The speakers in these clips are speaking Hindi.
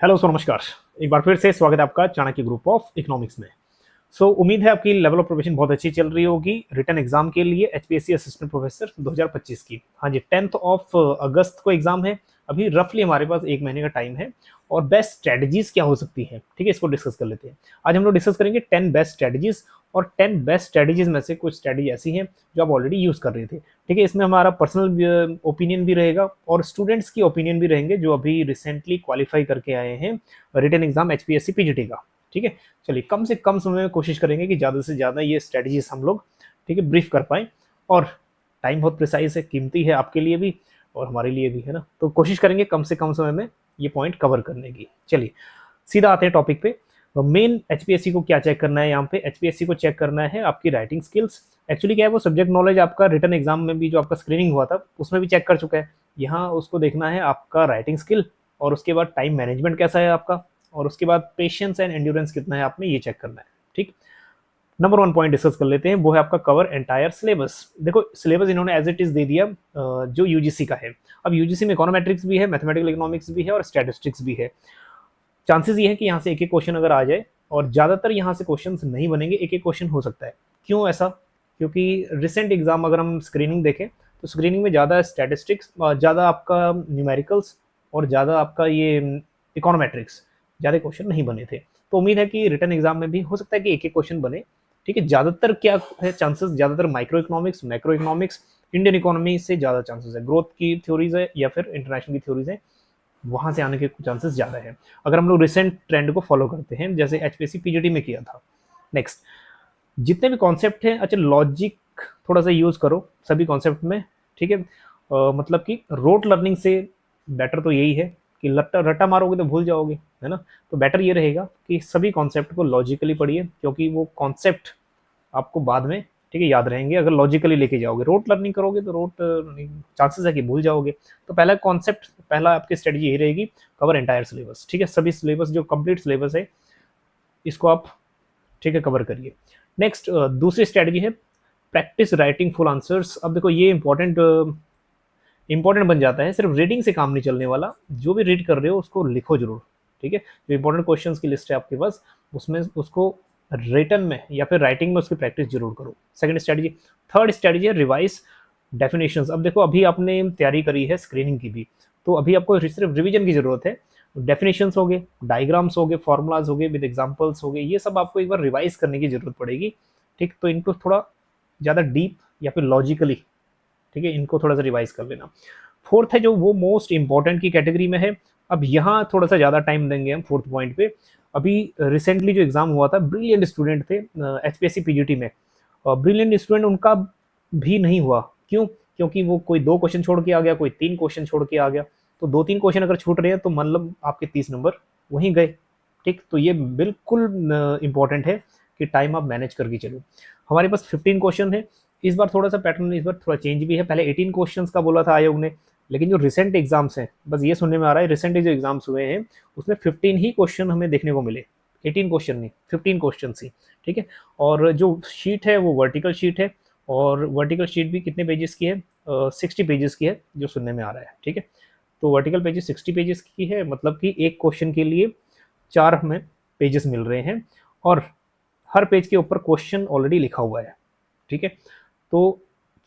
हेलो नमस्कार। एक बार फिर से स्वागत है आपका चाणक्य ग्रुप ऑफ इकोनॉमिक्स में। उम्मीद है आपकी लेवल ऑफ प्रिपरेशन बहुत अच्छी चल रही होगी रिटर्न एग्जाम के लिए एचपीएससी असिस्टेंट प्रोफेसर 2025 की। हाँ जी, 10th ऑफ अगस्त को एग्जाम है। अभी रफली हमारे पास एक महीने का टाइम है और बेस्ट स्ट्रेटजीज क्या हो सकती हैं, ठीक है, इसको डिस्कस कर लेते हैं। आज हम लोग डिस्कस करेंगे 10 बेस्ट स्ट्रेटजीज, और 10 बेस्ट स्ट्रेटजीज में से कुछ स्ट्रेटजी ऐसी हैं जो आप ऑलरेडी यूज कर रहे थे, ठीक है। इसमें हमारा पर्सनल ओपिनियन भी रहेगा और स्टूडेंट्स की ओपिनियन भी रहेंगे जो अभी रिसेंटली क्वालिफाई करके आए हैं रिटर्न एग्जाम एचपीएससी पीजीटी का, ठीक है। चलिए, कम से कम समय में कोशिश करेंगे कि ज़्यादा से ज़्यादा ये स्ट्रेटजीज हम लोग, ठीक है, ब्रीफ कर पाएँ। और टाइम बहुत प्रिसाइज है, कीमती है आपके लिए भी और हमारे लिए भी, है ना। तो कोशिश करेंगे कम से कम समय में ये पॉइंट कवर करने की। चलिए सीधा आते हैं टॉपिक पे। मेन एचपीएससी को क्या चेक करना है यहाँ पे? एचपीएससी को चेक करना है आपकी राइटिंग स्किल्स। एक्चुअली क्या है, वो सब्जेक्ट नॉलेज आपका रिटर्न एग्जाम में भी जो आपका स्क्रीनिंग हुआ था उसमें भी चेक कर चुका है। यहाँ उसको देखना है आपका राइटिंग स्किल, और उसके बाद टाइम मैनेजमेंट कैसा है आपका, और उसके बाद पेशेंस एंड एंड्योरेंस कितना है आप में, ये चेक करना है, ठीक। नंबर 1 पॉइंट डिस्कस कर लेते हैं, वो है आपका कवर एंटायर सिलेबस। देखो सिलेबस इन्होंने एज इट इज दे दिया जो यूजीसी का है। अब यूजीसी में इकोनोमेट्रिक्स भी है, मैथमेटिकल इकोनॉमिक्स भी है और स्टैटिस्टिक्स भी है। चांसेस ये है कि यहाँ से एक एक क्वेश्चन अगर आ जाए, और ज़्यादातर यहाँ से क्वेश्चन नहीं बनेंगे, एक एक क्वेश्चन हो सकता है। क्यों ऐसा? क्योंकि रिसेंट एग्जाम अगर हम स्क्रीनिंग देखें तो स्क्रीनिंग में ज़्यादा स्टैटिस्टिक्स, ज़्यादा आपका न्यूमेरिकल्स और ज़्यादा आपका ये इकोनोमेट्रिक्स, ज़्यादा क्वेश्चन नहीं बने थे। तो उम्मीद है कि रिटर्न एग्जाम में भी हो सकता है कि एक एक क्वेश्चन बने, ठीक है। ज़्यादातर क्या है चांसेस, ज़्यादातर micro economics, macro economics, Indian economy से ज़्यादा चांसेस है, ग्रोथ की थ्योरीज है या फिर इंटरनेशनल की थ्योरीज है, वहां से आने के चांसेस ज़्यादा है अगर हम लोग रिसेंट ट्रेंड को फॉलो करते हैं जैसे एचपीएससी पीजीटी में किया था। नेक्स्ट, जितने भी कॉन्सेप्ट हैं, अच्छा लॉजिक थोड़ा सा यूज़ करो सभी कॉन्सेप्ट में, ठीक है। मतलब कि रोट लर्निंग से बेटर तो यही है कि लट्टा रट्टा मारोगे तो भूल जाओगे, है ना। तो बेटर ये रहेगा कि सभी कॉन्सेप्ट को लॉजिकली पढ़िए, क्योंकि वो कॉन्सेप्ट आपको बाद में, ठीक है, याद रहेंगे अगर लॉजिकली लेके जाओगे। रोट लर्निंग करोगे तो रोट चांसेस है कि भूल जाओगे। तो पहला कॉन्सेप्ट, पहला आपकी स्ट्रेटजी यही रहेगी, कवर एंटायर सिलेबस, ठीक है। सभी सिलेबस जो कंप्लीट सिलेबस है इसको आप, ठीक है, कवर करिए। नेक्स्ट, दूसरी स्ट्रेटजी है प्रैक्टिस राइटिंग फुल आंसर्स। अब देखो ये इंपॉर्टेंट बन जाता है, सिर्फ रीडिंग से काम नहीं चलने वाला, जो भी रीड कर रहे हो उसको लिखो जरूर, ठीक है। जो इंपॉर्टेंट क्वेश्चंस की लिस्ट है आपके पास उसमें उसको रिटन में या फिर राइटिंग में उसकी प्रैक्टिस जरूर करो। Second strategy. थर्ड स्ट्रेटजी है रिवाइज डेफिनेशंस। अब देखो अभी आपने तैयारी करी है स्क्रीनिंग की भी, तो अभी आपको सिर्फ रिवीजन की जरूरत है। डेफिनेशंस हो गए, डायग्राम्स हो गए, फॉर्मूलाज हो गए, विद एग्जांपल्स हो गए, ये सब आपको एक बार रिवाइज करने की जरूरत पड़ेगी, ठीक। तो इनको थोड़ा ज़्यादा डीप या फिर लॉजिकली, ठीक है, इनको थोड़ा सा रिवाइज कर लेना। फोर्थ है जो वो मोस्ट इंपॉर्टेंट की कैटेगरी में है। अब यहाँ थोड़ा सा ज़्यादा टाइम देंगे हम फोर्थ पॉइंट पे। अभी रिसेंटली जो एग्जाम हुआ था, ब्रिलियंट स्टूडेंट थे एचपीएससी पीजीटी में, ब्रिलियंट स्टूडेंट उनका भी नहीं हुआ। क्यों? क्योंकि वो कोई 2 क्वेश्चन छोड़ के आ गया, कोई 3 क्वेश्चन छोड़ के आ गया। तो 2-3 क्वेश्चन अगर छूट रहे हैं तो मतलब आपके 30 नंबर वहीं गए, ठीक। तो ये बिल्कुल इंपॉर्टेंट है कि टाइम आप मैनेज करके चलो। हमारे पास 15 क्वेश्चन है। इस बार थोड़ा सा पैटर्न, इस बार थोड़ा चेंज भी है। पहले 18 क्वेश्चंस का बोला था आयोग ने, लेकिन जो रिसेंट एग्जाम्स हैं, बस ये सुनने में आ रहा है रिसेंट जो एग्जाम्स हुए हैं उसमें 15 ही क्वेश्चन हमें देखने को मिले, 18 क्वेश्चन नहीं, 15 क्वेश्चन ही, ठीक है। और जो शीट है वो वर्टिकल शीट है, और वर्टिकल शीट भी कितने पेजेस की है? 60 पेजेस की है जो सुनने में आ रहा है, ठीक है। तो वर्टिकल पेजेस 60 पेजेस की है, मतलब कि एक क्वेश्चन के लिए 4 हमें पेजेस मिल रहे हैं, और हर पेज के ऊपर क्वेश्चन ऑलरेडी लिखा हुआ है, ठीक है। तो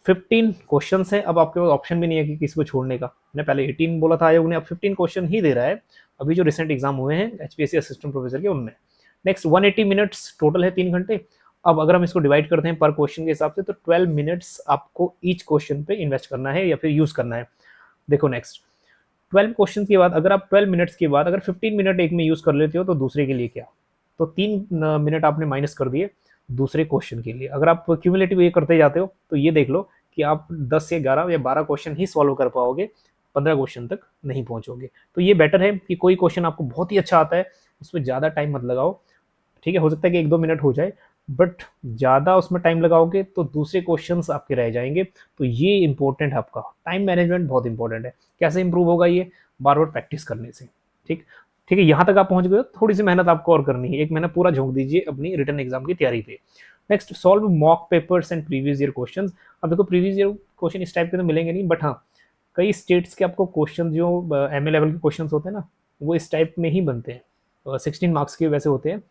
15 क्वेश्चंस है। अब आपके पास ऑप्शन भी नहीं है कि किसी को छोड़ने का। मैंने पहले 18 बोला था आयोग ने, अब 15 क्वेश्चन ही दे रहा है अभी जो रिसेंट एग्जाम हुए हैं एचपीएससी असिस्टेंट प्रोफेसर के, उनमें। नेक्स्ट, 180 मिनट्स टोटल है, 3 घंटे। अब अगर हम इसको डिवाइड करते हैं पर क्वेश्चन के हिसाब से, तो 12 मिनट्स आपको ईच क्वेश्चन पे इन्वेस्ट करना है या फिर यूज करना है। देखो नेक्स्ट, 12 क्वेश्चन के बाद अगर आप 12 मिनट्स के बाद अगर 15 मिनट एक में यूज कर लेते हो तो दूसरे के लिए क्या? तो 3 मिनट आपने माइनस कर दिए दूसरे क्वेश्चन के लिए। अगर आप क्यूमुलेटिव ये करते जाते हो तो ये देख लो कि आप 10 से 11 या 12 क्वेश्चन ही सॉल्व कर पाओगे, 15 क्वेश्चन तक नहीं पहुंचोगे। तो ये बेटर है कि कोई क्वेश्चन आपको बहुत ही अच्छा आता है उसमें ज़्यादा टाइम मत लगाओ, ठीक है। हो सकता है कि 1-2 मिनट हो जाए, बट ज़्यादा उसमें टाइम लगाओगे तो दूसरे क्वेश्चंस आपके रह जाएंगे। तो ये इंपॉर्टेंट है, आपका टाइम मैनेजमेंट बहुत इंपॉर्टेंट है। कैसे इंप्रूव होगा ये? बार बार प्रैक्टिस करने से, ठीक। ठीक है, यहाँ तक आप पहुंच गए हो, थोड़ी सी मेहनत आपको और करनी है, 1 महीना पूरा झोंक दीजिए अपनी रिटर्न एग्जाम की तैयारी पे। Next, solve mock papers and previous year question. अब देखो प्रीवियस ईयर क्वेश्चन इस टाइप के तो मिलेंगे नहीं, बट हाँ कई स्टेट्स के आपको क्वेश्चन जो एमए लेवल के क्वेश्चन होते हैं ना, वो इस टाइप में ही बनते हैं, 16 मार्क्स के वैसे होते हैं,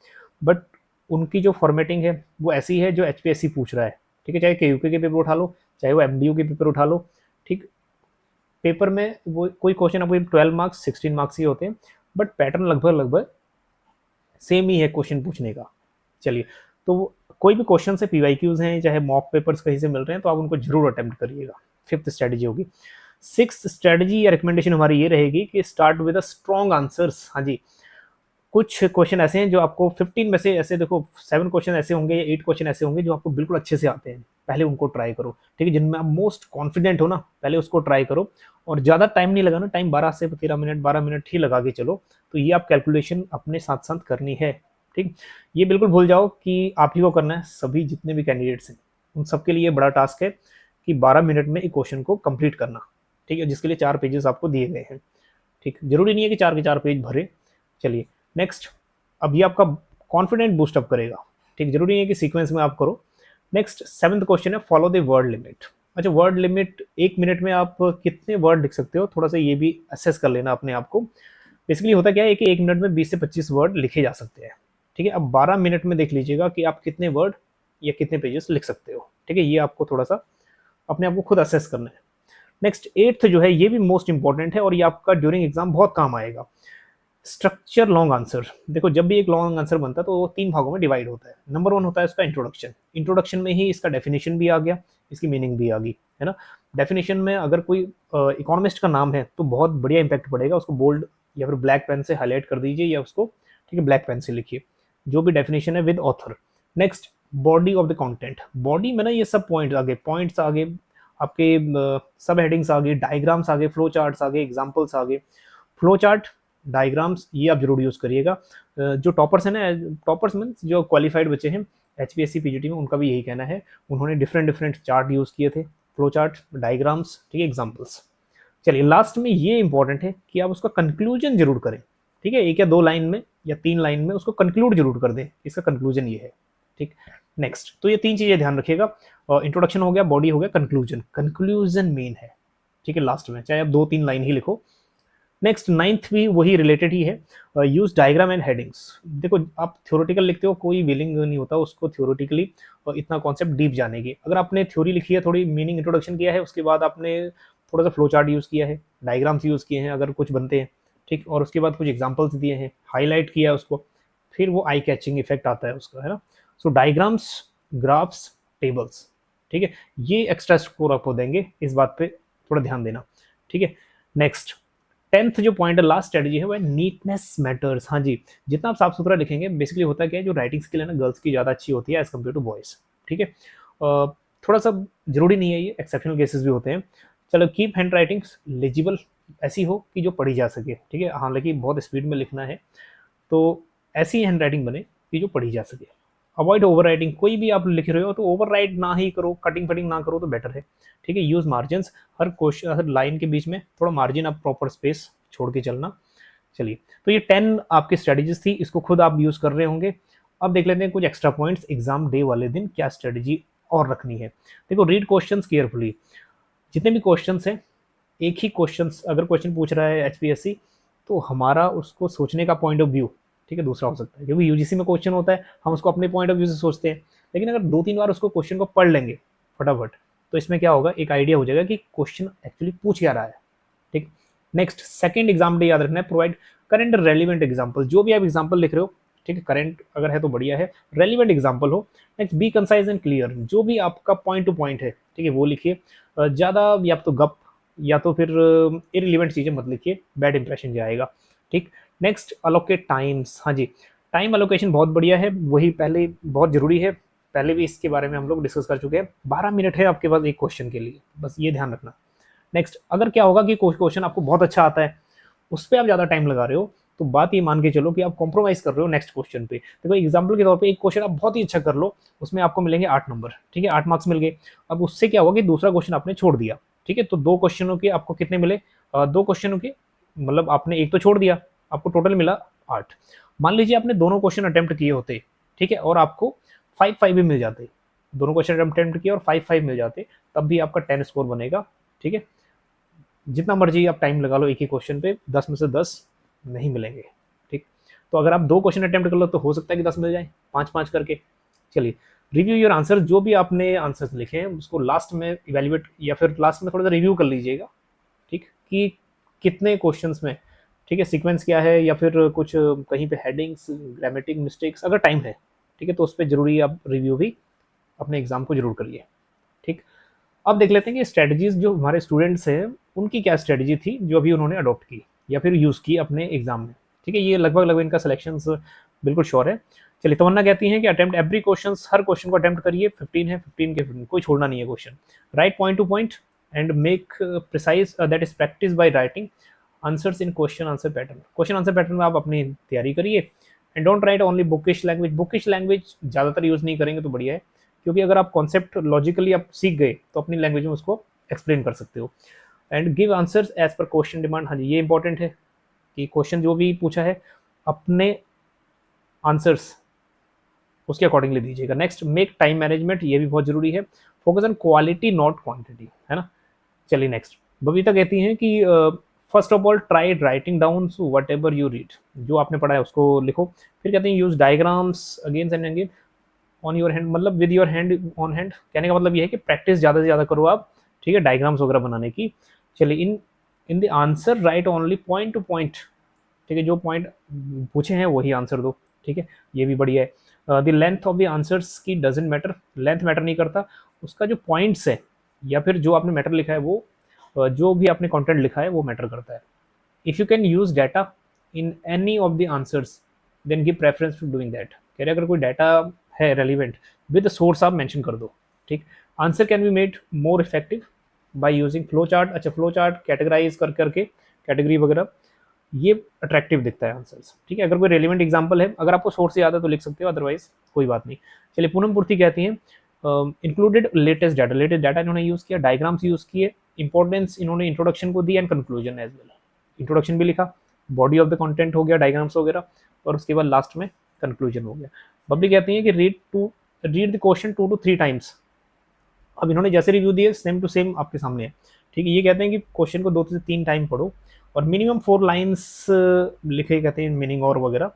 बट उनकी जो फॉर्मेटिंग है वो ऐसी है जो एचपीएससी पूछ रहा है, ठीक है। चाहे के यूके के पेपर उठा लो, चाहे वो एमडीयू के पेपर उठा लो, ठीक। पेपर में वो कोई क्वेश्चन आपको 12 मार्क्स 16 मार्क्स ही होते हैं, बट पैटर्न लगभग लगभग सेम ही है क्वेश्चन पूछने का। चलिए, तो कोई भी क्वेश्चन से पीवाईक्यूज हैं चाहे मॉक पेपर्स कहीं से मिल रहे हैं तो आप उनको जरूर अटेम्प्ट करिएगा। फिफ्थ स्ट्रेटजी होगी। सिक्स्थ स्ट्रेटजी या रिकमेंडेशन हमारी ये रहेगी कि start with a strong answers. हाँ जी, कुछ क्वेश्चन ऐसे हैं जो आपको 15 में से ऐसे देखो 7 क्वेश्चन ऐसे होंगे या 8 क्वेश्चन ऐसे होंगे जो आपको बिल्कुल अच्छे से आते हैं, पहले उनको ट्राई करो, ठीक है। जिनमें आप मोस्ट कॉन्फिडेंट हो ना, पहले उसको ट्राई करो, और ज़्यादा टाइम नहीं लगाना, टाइम 12 से 13 मिनट 12 मिनट ही लगा के चलो। तो ये आप कैलकुलेशन अपने साथ साथ करनी है, ठीक। ये बिल्कुल भूल जाओ कि आप ही को करना है, सभी जितने भी कैंडिडेट्स हैं उन सबके लिए बड़ा टास्क है कि 12 मिनट में एक क्वेश्चन को कंप्लीट करना, ठीक है, जिसके लिए 4 पेजेस आपको दिए गए हैं, ठीक। जरूरी नहीं है कि 4 के 4 पेज भरे। चलिए नेक्स्ट, अब ये आपका कॉन्फिडेंट बूस्टअप करेगा, ठीक। जरूरी नहीं है कि सीक्वेंस में आप करो। नेक्स्ट 7th क्वेश्चन है फॉलो द वर्ड लिमिट। अच्छा, वर्ड लिमिट 1 मिनट में आप कितने वर्ड लिख सकते हो, थोड़ा सा ये भी असेस कर लेना अपने आप को। बेसिकली होता क्या है कि 1 मिनट में 20 से 25 वर्ड लिखे जा सकते हैं, ठीक है। अब 12 मिनट में देख लीजिएगा कि आप कितने वर्ड या कितने पेजेस लिख सकते हो, ठीक है। ये आपको थोड़ा सा अपने आप को खुद असेस करना है। नेक्स्ट 8th जो है ये भी मोस्ट इंपॉर्टेंट है और ये आपका ड्यूरिंग एग्जाम बहुत काम आएगा। Structure long answer. देखो, जब भी एक लॉन्ग आंसर बनता है तो वो 3 भागों में डिवाइड होता है। नंबर 1 होता है इसका इंट्रोडक्शन। इंट्रोडक्शन में ही इसका डेफिनेशन भी आ गया, इसकी मीनिंग भी आ गई, है ना। डेफिनेशन में अगर कोई इकोनॉमिस्ट का नाम है तो बहुत बढ़िया इंपैक्ट पड़ेगा, उसको बोल्ड या फिर ब्लैक पेन से हाईलाइट कर दीजिए या उसको, ठीक है, ब्लैक पेन से लिखिए जो भी डेफिनेशन है with author. Next body of the content. Body में ना ये सब पॉइंट्स आगे आपके, सब हेडिंग्स आगे, डायग्राम्स आगे, फ्लो चार्ट्स आगे, एग्जाम्पल्स आगे। फ्लो चार्ट, डायग्राम्स ये आप जरूर यूज़ करिएगा। जो टॉपर्स हैं ना, टॉपर्स मीन्स जो क्वालिफाइड बच्चे हैं एचपीएससी पीजीटी में, उनका भी यही कहना है, उन्होंने डिफरेंट डिफरेंट चार्ट यूज़ किए थे, फ्लो चार्ट, डायग्राम्स, ठीक है, एग्जाम्पल्स। चलिए लास्ट में ये इंपॉर्टेंट है कि आप उसका कंक्लूजन जरूर करें, ठीक है। 1 या 2 लाइन में या 3 लाइन में उसको कंक्लूड जरूर कर दें, इसका कंक्लूजन ये है, ठीक। नेक्स्ट, तो ये 3 चीज़ें ध्यान रखिएगा। इंट्रोडक्शन हो गया, बॉडी हो गया, कंक्लूजन। कंक्लूजन मेन है, ठीक है, लास्ट में चाहे आप 2-3 लाइन ही लिखो। नेक्स्ट 9th भी वही रिलेटेड ही है, यूज डायग्राम एंड हेडिंग्स। देखो, आप थ्योरेटिकल लिखते हो, कोई विलिंग नहीं होता उसको थ्योरेटिकली इतना कॉन्सेप्ट डीप जाने की। अगर आपने थ्योरी लिखी है, थोड़ी मीनिंग इंट्रोडक्शन किया है, उसके बाद आपने थोड़ा सा फ्लो चार्ट यूज़ किया है, डायग्राम्स यूज़ किए हैं अगर कुछ बनते हैं, ठीक, और उसके बाद कुछ एग्जाम्पल्स दिए हैं, हाईलाइट किया है उसको, फिर वो आई कैचिंग इफेक्ट आता है उसका, है ना। सो डायग्राम्स, ग्राफ्स, टेबल्स, ठीक है, ये एक्स्ट्रा स्कोर आपको देंगे, इस बात पे थोड़ा ध्यान देना, ठीक है। नेक्स्ट 10th जो पॉइंट है, लास्ट स्ट्रेटजी है, वो नीटनेस मैटर्स। हाँ जी, जितना आप साफ सुथरा लिखेंगे, बेसिकली होता क्या है, जो राइटिंग स्किल है ना गर्ल्स की ज़्यादा अच्छी होती है एज कम्पेयर टू बॉयज़, ठीक है। थोड़ा सा जरूरी नहीं है, ये एक्सेप्शनल केसेस भी होते हैं। चलो, कीप हैंड राइटिंग्स लेजिबल, ऐसी हो कि जो पढ़ी जा सके, ठीक है। हालांकि बहुत स्पीड में लिखना है तो ऐसी हैंड राइटिंग बने कि जो पढ़ी जा सके। Avoid over writing. कोई भी आप लिख रहे हो तो ओवर राइट ना ही करो, कटिंग फटिंग ना करो तो बेटर है, ठीक है। यूज मार्जिन, हर क्वेश्चन हर लाइन के बीच में थोड़ा मार्जिन, आप प्रॉपर स्पेस छोड़ के चलना। चलिए, तो ये 10 आपकी स्ट्रेटजीज थी, इसको खुद आप यूज कर रहे होंगे। अब देख लेते हैं कुछ एक्स्ट्रा पॉइंट्स, एग्जाम डे वाले दिन क्या स्ट्रेटजी और रखनी है। देखो, रीड क्वेश्चंस केयरफुली। जितने भी क्वेश्चंस हैं, एक ही क्वेश्चंस अगर क्वेश्चन पूछ रहा है एचपीएससी, तो हमारा उसको सोचने का पॉइंट ऑफ व्यू, ठीक है, दूसरा हो सकता है। क्योंकि यूजीसी में क्वेश्चन होता है, हम उसको अपने पॉइंट ऑफ व्यू से सोचते हैं, लेकिन अगर 2-3 बार उसको क्वेश्चन को पढ़ लेंगे फटाफट, तो इसमें क्या होगा, एक आइडिया हो जाएगा कि क्वेश्चन एक्चुअली पूछ क्या रहा है, ठीक। नेक्स्ट सेकंड एग्जाम डे याद रखना है, प्रोवाइड करंट रेलिवेंट एग्जाम्पल। जो भी आप एग्जाम्पल लिख रहे हो, ठीक है, करंट अगर है तो बढ़िया है, रेलिवेंट एग्जाम्पल हो। Next B concise and clear. जो भी आपका पॉइंट टू पॉइंट है, ठीक है, वो लिखिए। ज़्यादा या तो गप या तो फिर इरिलीवेंट चीज़ें मत लिखिए, बैड इंप्रेशन जाएगा, ठीक। Next allocate times. हाँ जी, टाइम अलोकेशन बहुत बढ़िया है, वही पहले बहुत ज़रूरी है, पहले भी इसके बारे में हम लोग डिस्कस कर चुके हैं। 12 मिनट है आपके पास एक क्वेश्चन के लिए, बस ये ध्यान रखना। नेक्स्ट, अगर क्या होगा कि क्वेश्चन आपको बहुत अच्छा आता है, उस पर आप ज़्यादा टाइम लगा रहे हो, तो बात ये मान के चलो कि आप कॉम्प्रोमाइज कर रहे हो नेक्स्ट क्वेश्चन पे। देखो, एग्जाम्पल के तौर पे एक क्वेश्चन आप बहुत ही अच्छा कर लो, उसमें आपको मिलेंगे 8 नंबर, ठीक है, 8 मार्क्स मिल गए। अब उससे क्या होगा कि दूसरा क्वेश्चन आपने छोड़ दिया, ठीक है, तो 2 क्वेश्चनों के आपको कितने मिले, 2 क्वेश्चनों के मतलब आपने एक तो छोड़ दिया, आपको टोटल मिला 8। मान लीजिए आपने दोनों क्वेश्चन अटेम्प्ट किए होते, ठीक है, और आपको 5-5 भी मिल जाते, दोनों क्वेश्चन अटेम्प्ट किए और 5-5 मिल जाते, तब भी आपका 10 स्कोर बनेगा, ठीक है। जितना मर्जी आप टाइम लगा लो एक ही क्वेश्चन पे, 10 में से 10 नहीं मिलेंगे। ठीक, तो अगर आप 2 क्वेश्चन अटेम्प्ट कर लो तो हो सकता है कि 10 मिल जाए, 5-5 करके। चलिए, रिव्यू योर आंसर, जो भी आपने आंसर्स लिखे हैं उसको लास्ट में इवैल्यूएट या फिर लास्ट में थोड़ा सा रिव्यू कर लीजिएगा, ठीक, कि कितने क्वेश्चंस में, ठीक है, सीक्वेंस क्या है, या फिर कुछ कहीं पे हेडिंग्स, ग्रामेटिक मिस्टेक्स, अगर टाइम है, ठीक है, तो उस पर जरूरी आप रिव्यू भी अपने एग्जाम को जरूर करिए। ठीक, अब देख लेते हैं कि स्ट्रेटजीज जो हमारे स्टूडेंट्स हैं उनकी क्या स्ट्रेटजी थी जो अभी उन्होंने अडॉप्ट की या फिर यूज़ की अपने एग्जाम में। ठीक है, ये लगभग लगभग इनका सिलेक्शन बिल्कुल श्योर है। चलिए, तमन्ना कहती हैं कि अटेम्प्ट एवरी क्वेश्चन, हर क्वेश्चन को अटेम्प्ट करिए, 15 है 15 के 15, कोई छोड़ना नहीं है question. Right point to point and make precise, that is practice by writing answers in question answer pattern. Question answer pattern में आप अपनी तैयारी करिए and don't write only bookish language. Bookish language ज़्यादातर यूज़ नहीं करेंगे तो बढ़िया है, क्योंकि अगर आप कॉन्सेप्ट लॉजिकली आप सीख गए तो अपनी लैंग्वेज में उसको एक्सप्लेन कर सकते हो। And give answers as per question demand. हाँ जी, ये इंपॉर्टेंट है कि क्वेश्चन जो भी पूछा है अपने आंसर्स उसके अकॉर्डिंगली दीजिएगा। नेक्स्ट, मेक टाइम मैनेजमेंट, ये भी बहुत जरूरी है। Focus on quality not quantity, है ना। चलिए नेक्स्ट, बबीता कहती हैं कि first of all try writing down whatever you read, जो आपने पढ़ा है उसको लिखो। फिर कहते हैं use diagrams again and again on your hand, मतलब with your hand on hand. कहने का मतलब ये है कि प्रैक्टिस ज़्यादा से ज़्यादा करो आप, ठीक है, डायग्राम्स वगैरह बनाने की। चलिए, in in the answer write only point to point, ठीक है, जो पॉइंट पूछे हैं वही आंसर दो, ठीक है, ये भी बढ़िया है। The length of the answers की डजेंट मैटर, लेंथ मैटर नहीं करता, उसका जो पॉइंट्स है या फिर जो आपने मैटर लिखा है वो जो भी आपने कंटेंट लिखा है वो मैटर करता है। If you can use data in any of the answers then give preference to doing that. कह रहे अगर कोई डाटा है रेलिवेंट विद सोर्स आप मेंशन कर दो। ठीक, answer can be made more effective by using flow chart. अच्छा, फ्लो चार्ट कैटेगराइज कर करके कैटेगरी वगैरह, ये अट्रैक्टिव दिखता है आंसर्स। ठीक है, अगर कोई रेलिवेंट एग्जांपल है, अगर आपको सोर्स याद है तो लिख सकते हो, अदरवाइज कोई बात नहीं। चलिए, पूनम पूर्ति कहती हैं included latest data, latest data इन्होंने यूज़ किया, डायग्राम्स यूज़ किए, इंपॉर्टेंस इन्होंने इंट्रोडक्शन को दी and conclusion as well. Introduction भी लिखा, बॉडी ऑफ द कंटेंट हो गया, डायग्राम्स वगैरह, और उसके बाद लास्ट में कंक्लूजन हो गया। बबली कहती है कि read the question 2 to 3 times. अब इन्होंने जैसे रिव्यू दिए सेम टू सेम आपके सामने है। ठीक है, ये कहते हैं कि क्वेश्चन को 2 से 3 टाइम पढ़ो और मिनिमम 4 लाइन्स लिखे, कहते हैं मीनिंग और वगैरह,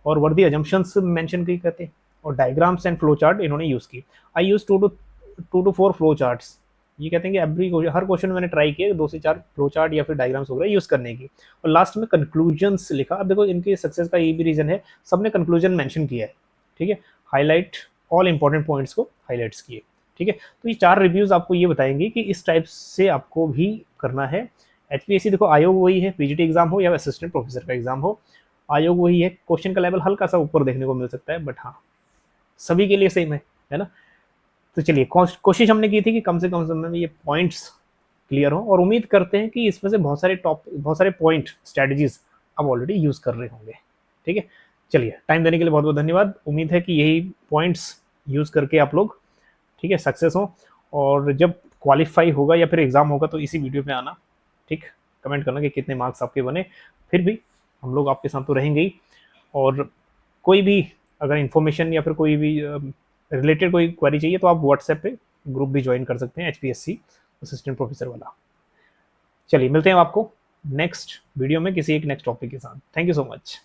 और वर्दी अजम्पशंस मेंशन की कहते हैं, और डायग्राम्स एंड फ्लो चार्ट इन्होंने यूज़ की। आई यूज 2 to 4 फ्लो चार्ट्स। ये कहते हैं कि हर क्वेश्चन में मैंने ट्राई किया 2 से 4 फ्लो चार्ट या फिर डायग्राम्स वगैरह यूज़ करने की, और लास्ट में कंक्लूजन्स लिखा। अब देखो, इनके सक्सेस का ये भी रीज़न है, सबने कंक्लूजन मेंशन किया है। ठीक है, हाईलाइट ऑल इंपॉर्टेंट पॉइंट्स को हाईलाइट्स किए। ठीक है, तो ये 4 रिव्यूज़ आपको ये बताएंगे कि इस टाइप से आपको भी करना है। एचपीएससी देखो, आयोग वही है, पीजीटी एग्जाम हो या असिस्टेंट प्रोफेसर का एग्जाम हो, आयोग वही है। क्वेश्चन का लेवल हल्का सा ऊपर देखने को मिल सकता है, बट हाँ, सभी के लिए सेम है ना। तो चलिए, कोशिश हमने की थी कि कम से कम समय में ये पॉइंट्स क्लियर हो, और उम्मीद करते हैं कि इसमें से बहुत सारे पॉइंट स्ट्रेटजीज आप ऑलरेडी यूज़ कर रहे होंगे। ठीक है, चलिए, टाइम देने के लिए बहुत बहुत धन्यवाद। उम्मीद है कि यही पॉइंट्स यूज़ करके आप लोग, ठीक है, सक्सेस हो, और जब क्वालिफाई होगा या फिर एग्ज़ाम होगा तो इसी वीडियो पे आना, ठीक, कमेंट करना कि कितने मार्क्स आपके बने। फिर भी हम लोग आपके साथ तो रहेंगे ही, और कोई भी अगर इन्फॉर्मेशन या फिर कोई भी रिलेटेड कोई क्वेरी चाहिए तो आप व्हाट्सएप पे ग्रुप भी ज्वाइन कर सकते हैं, एचपीएससी असिस्टेंट प्रोफेसर वाला। चलिए, मिलते हैं आपको नेक्स्ट वीडियो में किसी एक नेक्स्ट टॉपिक के साथ। Thank you so much.